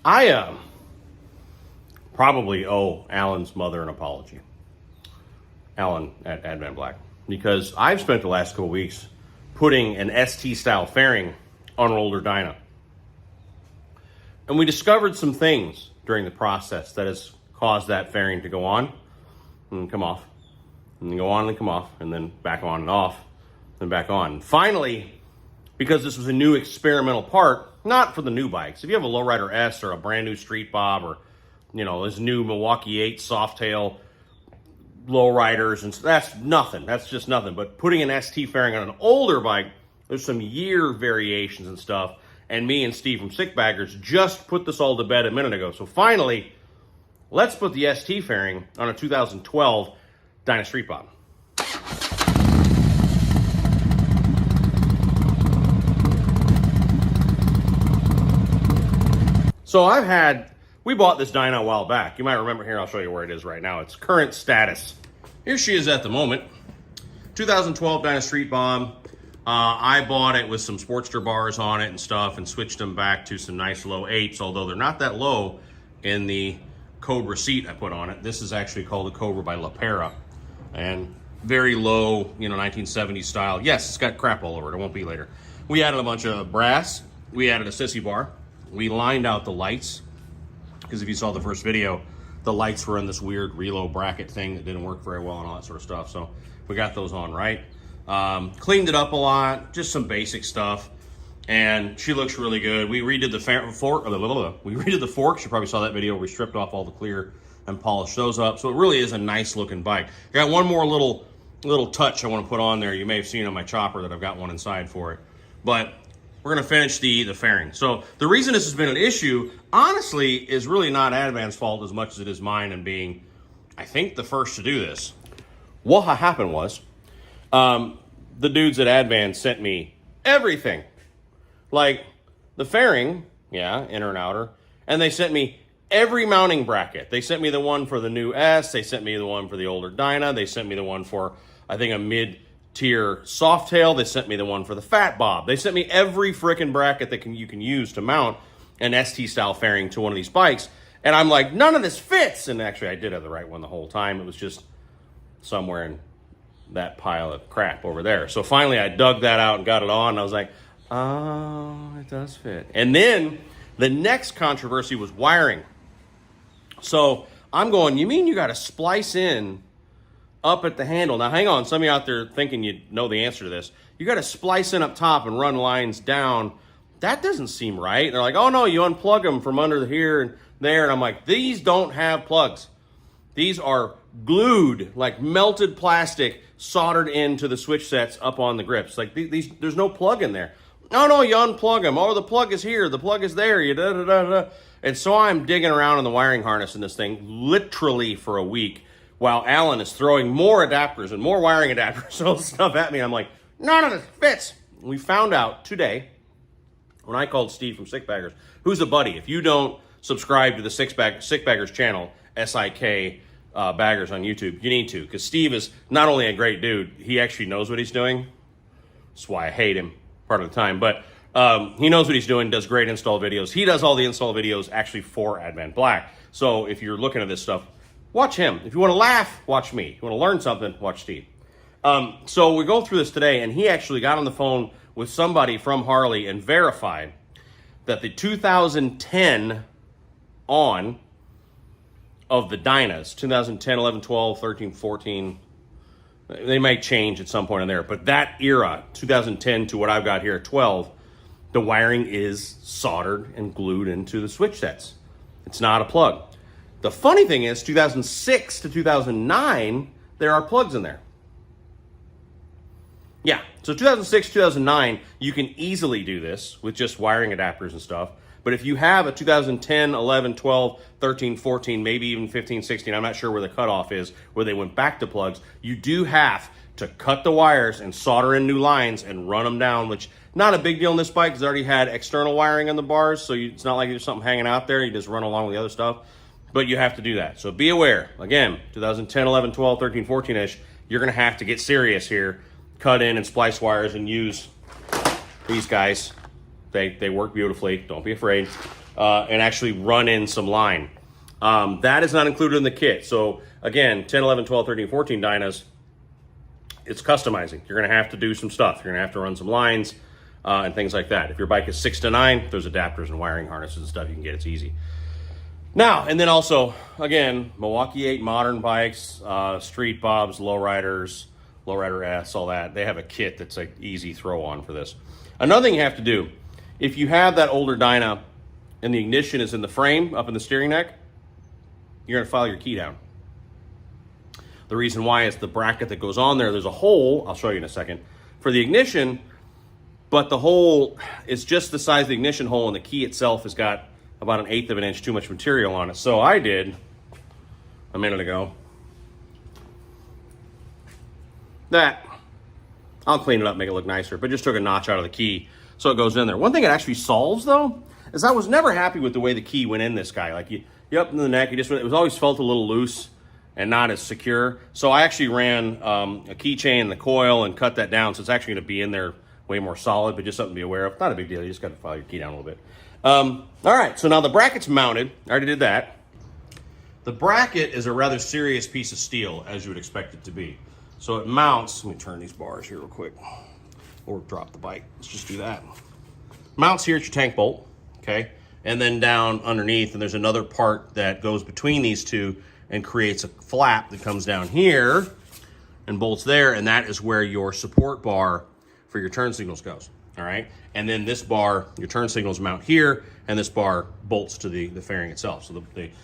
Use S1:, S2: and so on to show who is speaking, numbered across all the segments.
S1: I probably owe Alan's mother an apology. Alan at Advanblack. Because I've spent the last couple weeks putting an ST-style fairing on an older Dyna. And we discovered some things during the process that has caused that fairing to go on and come off. And then go on and come off, and then back on and off, and back on. Finally, because this was a new experimental part, not for the new bikes. If you have a Lowrider S or a brand new Street Bob or, you know, this new Milwaukee 8 Softail Lowriders, and that's nothing. That's just nothing. But putting an ST fairing on an older bike, there's some year variations and stuff. And me and Steve from Sick Baggers just put this all to bed a minute ago. So finally, let's put the ST fairing on a 2012 Dyna Street Bob. So we bought this Dyna a while back. You might remember here, I'll show you where it is right now. It's current status. Here she is at the moment. 2012 Dyna Street Bob. I bought it with some Sportster bars on it and stuff and switched them back to some nice low 8s, although they're not that low in the Cobra seat I put on it. This is actually called the Cobra by La Pera. And very low, you know, 1970s style. Yes, it's got crap all over it. It won't be later. We added a bunch of brass. We added a sissy bar. We lined out the lights, because if you saw the first video, the lights were in this weird reload bracket thing that didn't work very well and all that sort of stuff. So we got those on right. Cleaned it up a lot, just some basic stuff. And she looks really good. We redid the fork. We redid the forks. You probably saw that video where we stripped off all the clear and polished those up. So it really is a nice looking bike. I got one more little touch I want to put on there. You may have seen on my chopper that I've got one inside for it. But we're going to finish the fairing. So the reason this has been an issue, honestly, is really not Advan's fault as much as it is mine and being, I think, the first to do this. What happened was, the dudes at Advan sent me everything. Like the fairing, yeah, inner and outer, and they sent me every mounting bracket. They sent me the one for the new S. They sent me the one for the older Dyna. They sent me the one for, I think, a mid-tier Softail. They sent me the one for the Fat Bob. They sent me every frickin' bracket that you can use to mount an ST-style fairing to one of these bikes. And I'm like, none of this fits. And actually, I did have the right one the whole time. It was just somewhere in that pile of crap over there. So finally, I dug that out and got it on. And I was like, oh, it does fit. And then the next controversy was wiring. So I'm going, you mean you got to splice in up at the handle? Now, hang on. Some of you out there thinking you know the answer to this. You got to splice in up top and run lines down. That doesn't seem right. And they're like, oh, no, you unplug them from under here and there. And I'm like, these don't have plugs. These are glued, like melted plastic, soldered into the switch sets up on the grips. Like these, there's no plug in there. No, you unplug them. Oh, the plug is here. The plug is there. You da-da-da-da. And so I'm digging around in the wiring harness in this thing literally for a week while Alan is throwing more adapters and more wiring adapters and all this stuff at me. I'm like, none of this fits. We found out today when I called Steve from Sick Baggers, who's a buddy. If you don't subscribe to the Sick Baggers channel, SIK Baggers on YouTube, you need to, because Steve is not only a great dude, he actually knows what he's doing. That's why I hate him part of the time, but he knows what he's doing, does great install videos. He does all the install videos actually for Advanblack. So if you're looking at this stuff, watch him. If you want to laugh, watch me. If you want to learn something, watch Steve. So we go through this today, and he actually got on the phone with somebody from Harley and verified that the 2010 on of the Dynas, 2010, 11, 12, 13, 14, they might change at some point in there, but that era, 2010 to what I've got here at 12, the wiring is soldered and glued into the switch sets. It's not a plug. The funny thing is, 2006 to 2009, there are plugs in there. Yeah, so 2006, 2009, you can easily do this with just wiring adapters and stuff. But if you have a 2010, 11, 12, 13, 14, maybe even 15, 16, I'm not sure where the cutoff is, where they went back to plugs, you do have to cut the wires and solder in new lines and run them down, which not a big deal on this bike because it already had external wiring on the bars, so it's not like there's something hanging out there. You just run along with the other stuff. But you have to do that. So be aware. Again, 2010, 11, 12, 13, 14-ish, you're going to have to get serious here, cut in and splice wires and use these guys They work beautifully. Don't be afraid. And actually run in some line. That is not included in the kit. So again, 10, 11, 12, 13, 14 Dynas, it's customizing. You're going to have to do some stuff. You're going to have to run some lines and things like that. If your bike is 6 to 9, there's adapters and wiring harnesses and stuff you can get. It's easy. Now, and then also, again, Milwaukee 8 modern bikes, Street Bobs, Lowriders, Lowrider S, all that. They have a kit that's an easy throw on for this. Another thing you have to do, if you have that older Dyna and the ignition is in the frame, up in the steering neck, you're going to file your key down. The reason why is the bracket that goes on there, there's a hole, I'll show you in a second, for the ignition, but the hole is just the size of the ignition hole, and the key itself has got about 1/8 of an inch too much material on it. So I did, a minute ago, that. I'll clean it up, make it look nicer, but just took a notch out of the key so it goes in there. One thing it actually solves, though, is I was never happy with the way the key went in this guy. Like, you up in the neck, it was always felt a little loose and not as secure. So I actually ran a keychain, the coil, and cut that down, so it's actually going to be in there way more solid, but just something to be aware of. Not a big deal. You just got to file your key down a little bit. All right, so now the bracket's mounted. I already did that. The bracket is a rather serious piece of steel, as you would expect it to be. So it mounts, let me turn these bars here real quick, or drop the bike. Let's just do that. Mounts here at your tank bolt, okay? And then down underneath, and there's another part that goes between these two and creates a flap that comes down here and bolts there, and that is where your support bar for your turn signals goes, all right? And then this bar, your turn signals mount here, and this bar bolts to the fairing itself. So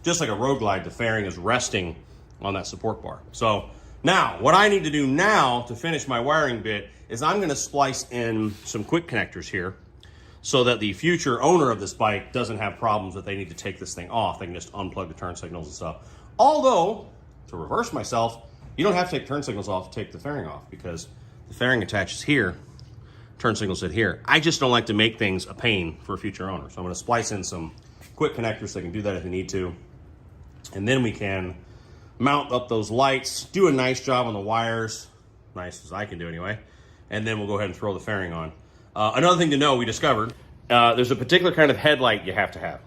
S1: just like a road glide, the fairing is resting on that support bar. So now, what I need to do now to finish my wiring bit is I'm gonna splice in some quick connectors here so that the future owner of this bike doesn't have problems that they need to take this thing off. They can just unplug the turn signals and stuff. Although, to reverse myself, you don't have to take turn signals off to take the fairing off, because the fairing attaches here, turn signals sit here. I just don't like to make things a pain for a future owner. So I'm gonna splice in some quick connectors so they can do that if they need to. And then we can mount up those lights, do a nice job on the wires, nice as I can do anyway, and then we'll go ahead and throw the fairing on. Another thing to know, we discovered, there's a particular kind of headlight you have to have,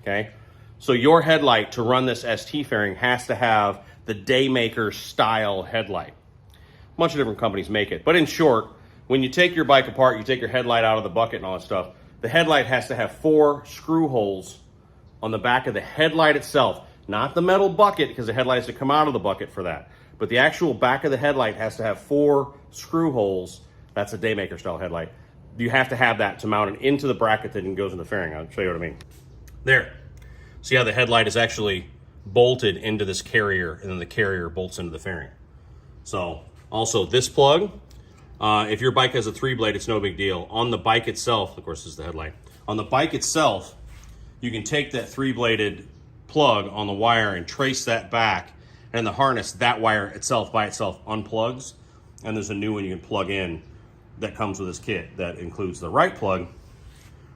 S1: okay? So your headlight to run this ST fairing has to have the Daymaker style headlight. A bunch of different companies make it, but in short, when you take your bike apart, you take your headlight out of the bucket and all that stuff, the headlight has to have 4 screw holes on the back of the headlight itself. Not the metal bucket, because the headlight has to come out of the bucket for that. But the actual back of the headlight has to have 4 screw holes. That's a Daymaker style headlight. You have to have that to mount it into the bracket that then goes in the fairing. I'll show you what I mean. There. See how the headlight is actually bolted into this carrier, and then the carrier bolts into the fairing. So also this plug, if your bike has a 3-blade, it's no big deal. On the bike itself, of course this is the headlight. On the bike itself, you can take that 3-bladed plug on the wire and trace that back, and the harness, that wire itself by itself unplugs, and there's a new one you can plug in that comes with this kit that includes the right plug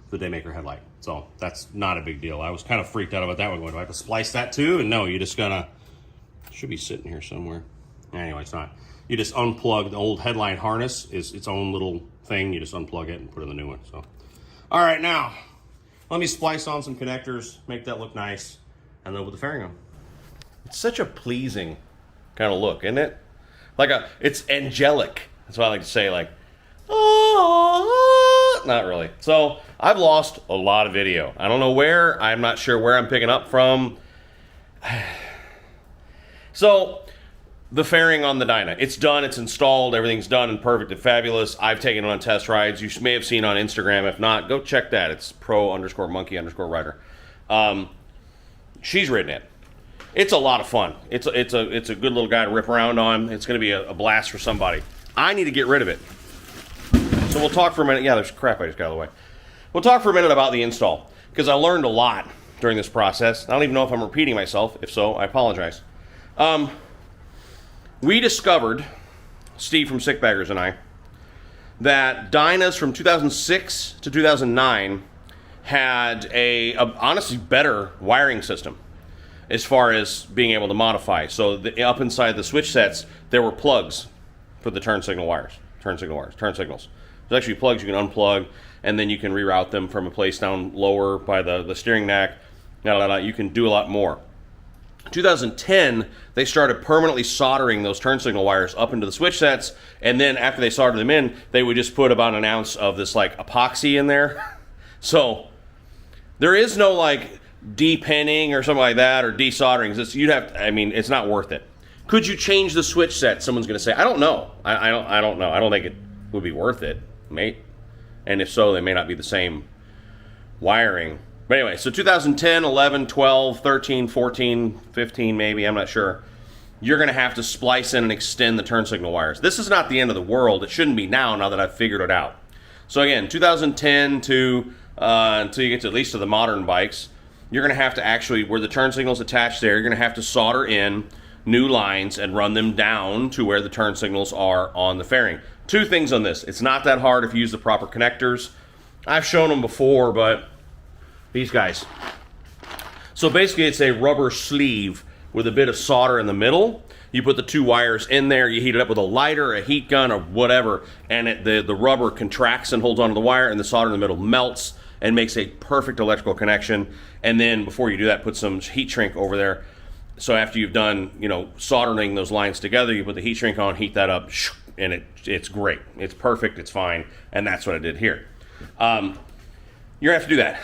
S1: for the Daymaker headlight. So that's not a big deal. I was kind of freaked out about that one, going, do I have to splice that too? And no, you just gotta, should be sitting here somewhere. Anyway, it's not. You just unplug the old headlight harness, is its own little thing. You just unplug it and put in the new one. So, all right, now let me splice on some connectors, make that look nice, and then put the fairing on. It's such a pleasing kind of look, isn't it? It's angelic. That's what I like to say, like, oh, not really. So I've lost a lot of video. I don't know where. I'm not sure where I'm picking up from. So the fairing on the Dyna, it's done, it's installed, everything's done and perfect and fabulous. I've taken it on test rides. You may have seen on Instagram. If not, go check that. It's pro_monkey_rider. She's ridden it. It's a lot of fun. It's a good little guy to rip around on. It's going to be a blast for somebody. I need to get rid of it. So we'll talk for a minute. Yeah, there's crap I just got out of the way. We'll talk for a minute about the install, because I learned a lot during this process. I don't even know if I'm repeating myself. If so, I apologize. We discovered, Steve from Sickbaggers and I, that Dynas from 2006 to 2009 had a honestly better wiring system as far as being able to modify. So up inside the switch sets, there were plugs for the turn signals. There's actually plugs you can unplug, and then you can reroute them from a place down lower by the steering neck. You can do a lot more. 2010, they started permanently soldering those turn signal wires up into the switch sets, and then after they soldered them in, they would just put about an ounce of this like epoxy in there. So there is no like de-pinning or something like that, or desoldering. It's not worth it. Could you change the switch set? Someone's going to say. I don't know. I don't know. I don't think it would be worth it, mate. And if so, they may not be the same wiring. But anyway, so 2010, 11, 12, 13, 14, 15 maybe, I'm not sure. You're going to have to splice in and extend the turn signal wires. This is not the end of the world. It shouldn't be now that I've figured it out. So again, 2010 to until you get to at least to the modern bikes, you're going to have to actually, where the turn signal's attached there, you're going to have to solder in new lines and run them down to where the turn signals are on the fairing. Two things on this. It's not that hard if you use the proper connectors. I've shown them before, but these guys. So basically it's a rubber sleeve with a bit of solder in the middle. You put the two wires in there, you heat it up with a lighter, a heat gun, or whatever, and the rubber contracts and holds onto the wire, and the solder in the middle melts and makes a perfect electrical connection. And then before you do that, put some heat shrink over there. So after you've done, soldering those lines together, you put the heat shrink on, heat that up, and it's great. It's perfect, it's fine, and that's what I did here. You're going to have to do that.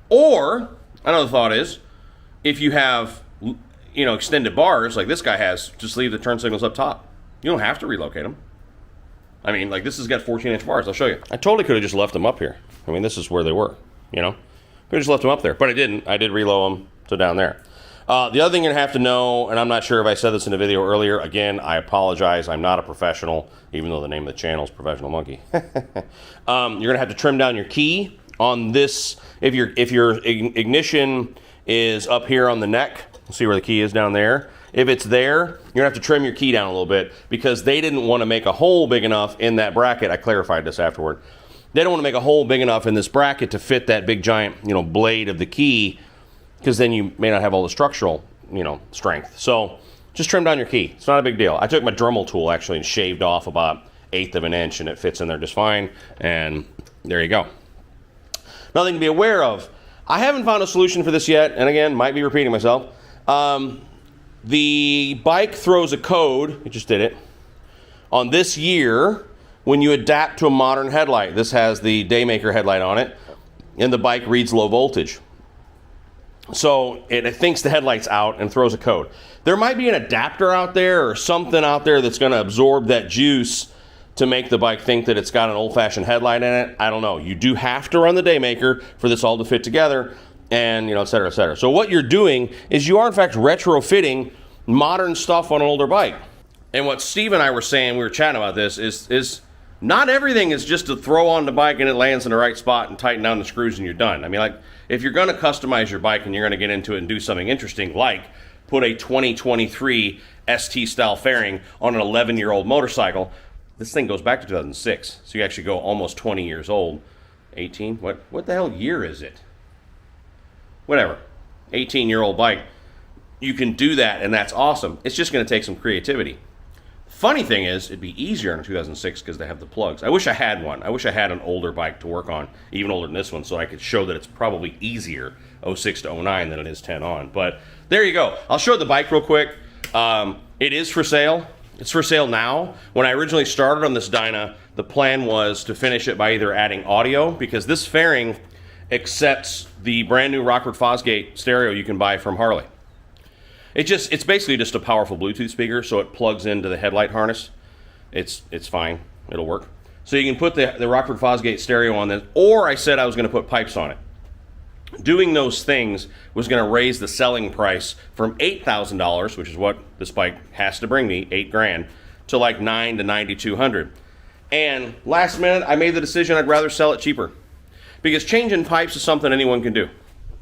S1: Or, another thought is, if you have, extended bars, like this guy has, just leave the turn signals up top. You don't have to relocate them. I mean, like this has got 14-inch bars. I'll show you. I totally could have just left them up here. I mean, this is where they were, Could have just left them up there, but I didn't. I did reload them to down there. The other thing you're going to have to know, and I'm not sure if I said this in a video earlier, again, I apologize. I'm not a professional, even though the name of the channel is Professional Monkey. You're going to have to trim down your key on this. If your ignition is up here on the neck, see where the key is down there. If it's there, you're going to have to trim your key down a little bit because they didn't want to make a hole big enough in that bracket. I clarified this afterward. They don't want to make a hole big enough in this bracket to fit that big giant, blade of the key, because then you may not have all the structural, strength. So just trim down your key. It's not a big deal. I took my Dremel tool actually and shaved off about 1/8 of an inch, and it fits in there just fine. And there you go. Nothing to be aware of. I haven't found a solution for this yet, and again, might be repeating myself. The bike throws a code, it just did it, on this year when you adapt to a modern headlight. This has the Daymaker headlight on it, and the bike reads low voltage. So it thinks the headlight's out and throws a code. There might be an adapter out there or something out there that's going to absorb that juice to make the bike think that it's got an old-fashioned headlight in it. I don't know. You do have to run the Daymaker for this all to fit together, and et cetera, et cetera. So what you're doing is you are, in fact, retrofitting modern stuff on an older bike. And what Steve and I were saying, we were chatting about this, is not everything is just to throw on the bike and it lands in the right spot and tighten down the screws and you're done. I mean, like, if you're going to customize your bike and you're going to get into it and do something interesting, like put a 2023 ST style fairing on an 11-year-old motorcycle, this thing goes back to 2006. So you actually go almost 20 years old. 18? What the hell year is it? Whatever. 18-year-old bike. You can do that, and that's awesome. It's just going to take some creativity. Funny thing is, it'd be easier in 2006 because they have the plugs. I wish I had one. I wish I had an older bike to work on, even older than this one, so I could show that it's probably easier 06 to 09 than it is 10 on. But there you go. I'll show the bike real quick. It is for sale. It's for sale now. When I originally started on this Dyna, the plan was to finish it by either adding audio, because this fairing accepts the brand new Rockford Fosgate stereo you can buy from Harley. It's basically just a powerful Bluetooth speaker, so it plugs into the headlight harness. It's fine. It'll work. So you can put the Rockford Fosgate stereo on this, or I said I was going to put pipes on it. Doing those things was going to raise the selling price from $8,000, which is what this bike has to bring me, $8,000, to like $9,000 to $9,200. And last minute, I made the decision I'd rather sell it cheaper, because changing pipes is something anyone can do.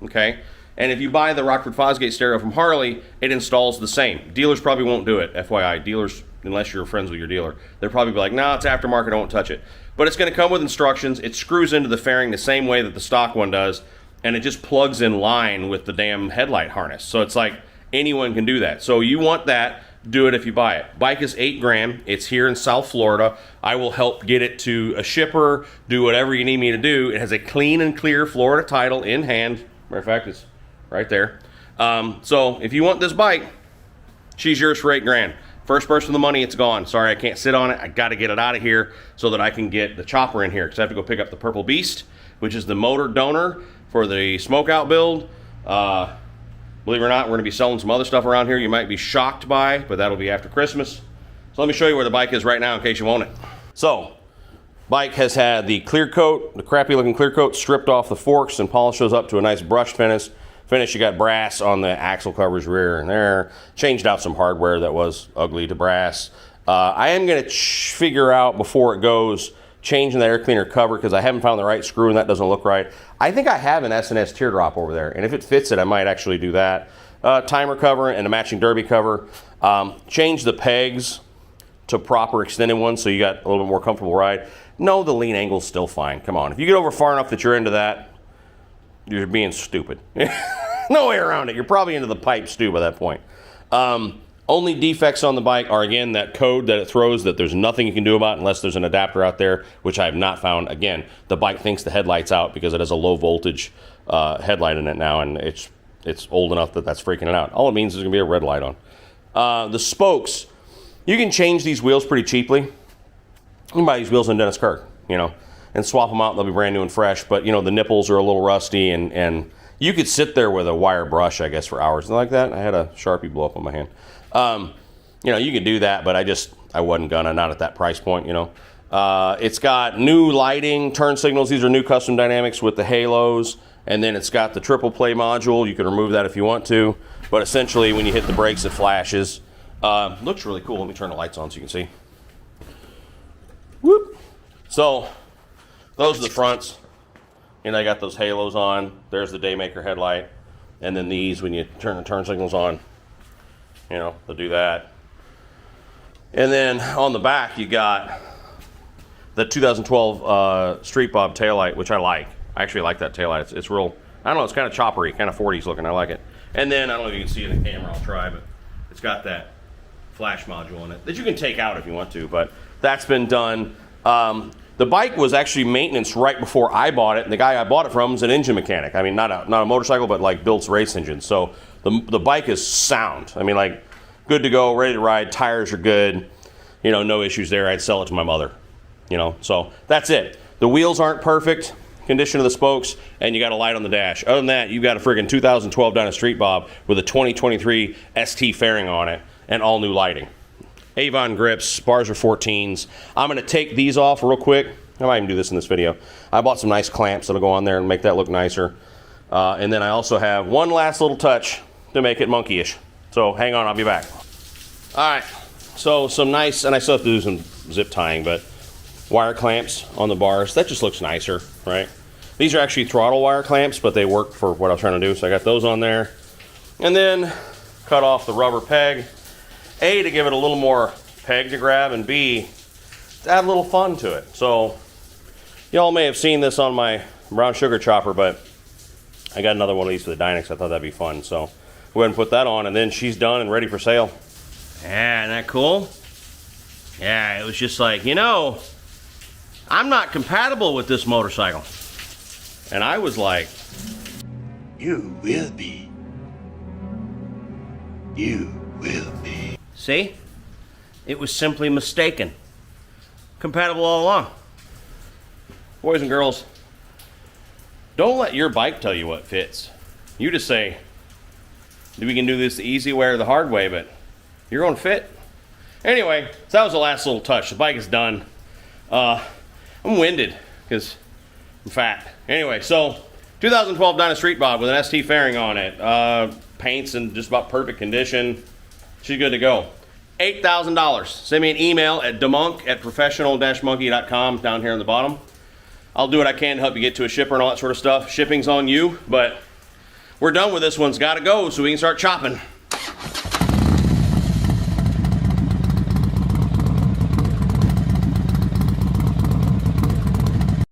S1: Okay. And if you buy the Rockford Fosgate stereo from Harley, it installs the same. Dealers probably won't do it, FYI. Dealers, unless you're friends with your dealer, they'll probably be like, no, it's aftermarket, I won't touch it. But it's going to come with instructions. It screws into the fairing the same way that the stock one does, and it just plugs in line with the damn headlight harness. So it's like anyone can do that. So you want that, do it if you buy it. Bike is 8 grand. It's here in South Florida. I will help get it to a shipper, do whatever you need me to do. It has a clean and clear Florida title in hand. Matter of fact, it's right there. So if you want this bike, she's yours for 8 grand. First person with the money, it's gone. Sorry, I can't sit on it. I got to get it out of here so that I can get the chopper in here, because I have to go pick up the Purple Beast, which is the motor donor for the smokeout build. Believe it or not, we're going to be selling some other stuff around here you might be shocked by, but that'll be after Christmas. So let me show you where the bike is right now in case you want it. So, bike has had the clear coat, the crappy looking clear coat, stripped off the forks and polished those up to a nice brushed finish. You got brass on the axle covers rear and there. Changed out some hardware that was ugly to brass. I am going to figure out before it goes changing the air cleaner cover, because I haven't found the right screw and that doesn't look right. I think I have an S&S teardrop over there, and if it fits it, I might actually do that. Timer cover and a matching derby cover. Change the pegs to proper extended ones so you got a little bit more comfortable ride. No, the lean angle's still fine. Come on. If you get over far enough that you're into that, you're being stupid. No way around it. You're probably into the pipe stew by that point. Only defects on the bike are, again, that code that it throws that there's nothing you can do about unless there's an adapter out there, which I have not found. Again, the bike thinks the headlight's out because it has a low voltage headlight in it now, and it's old enough that that's freaking it out. All it means is there's going to be a red light on. The spokes, you can change these wheels pretty cheaply. You can buy these wheels in Dennis Kirk, and swap them out. They'll be brand new and fresh, but, the nipples are a little rusty, and you could sit there with a wire brush, I guess, for hours. Like that, I had a Sharpie blow up on my hand. You can do that, but I wasn't gonna, not at that price point, It's got new lighting, turn signals. These are new custom dynamics with the halos. And then it's got the triple play module. You can remove that if you want to. But essentially, when you hit the brakes, it flashes. Looks really cool. Let me turn the lights on so you can see. Whoop. So, those are the fronts. And I got those halos on. There's the Daymaker headlight. And then these, when you turn the turn signals on, they'll do that. And then on the back, you got the 2012 Street Bob taillight, which I like. I actually like that taillight. It's real, I don't know, it's kind of choppery, kind of 40s looking. I like it. And then, I don't know if you can see it in the camera, I'll try, but it's got that flash module in it that you can take out if you want to, but that's been done. The bike was actually maintenance right before I bought it, and the guy I bought it from is an engine mechanic. I mean, not a motorcycle, but like builds race engines. So the bike is sound. I mean, like, good to go, ready to ride, tires are good, no issues there. I'd sell it to my mother, so that's it. The wheels aren't perfect, condition of the spokes, and you got a light on the dash. Other than that, you've got a friggin' 2012 Dyna Street Bob with a 2023 ST fairing on it and all new lighting. Avon grips, bars are 14s. I'm gonna take these off real quick. I might even do this in this video. I bought some nice clamps that'll go on there and make that look nicer. And then I also have one last little touch to make it monkey-ish. So hang on, I'll be back. All right, so some nice, and I still have to do some zip tying, but wire clamps on the bars. That just looks nicer, right? These are actually throttle wire clamps, but they work for what I was trying to do, so I got those on there. And then cut off the rubber peg. A, to give it a little more peg to grab, and B, to add a little fun to it. So, y'all may have seen this on my brown sugar chopper, but I got another one of these for the Dyna. I thought that'd be fun. So, go ahead and put that on, and then she's done and ready for sale. Yeah, isn't that cool? Yeah, it was just like, I'm not compatible with this motorcycle. And I was like,
S2: you will be. You will be.
S1: See? It was simply mistaken. Compatible all along. Boys and girls, don't let your bike tell you what fits. You just say, we can do this the easy way or the hard way, but you're going to fit. Anyway, so that was the last little touch. The bike is done. I'm winded because I'm fat. Anyway, so 2012 Dyna Street Bob with an ST fairing on it. Paint's in just about perfect condition. She's good to go. $8,000. Send me an email at demunk@professional-monkey.com down here on the bottom. I'll do what I can to help you get to a shipper and all that sort of stuff. Shipping's on you, but we're done with this one. It's got to go so we can start chopping.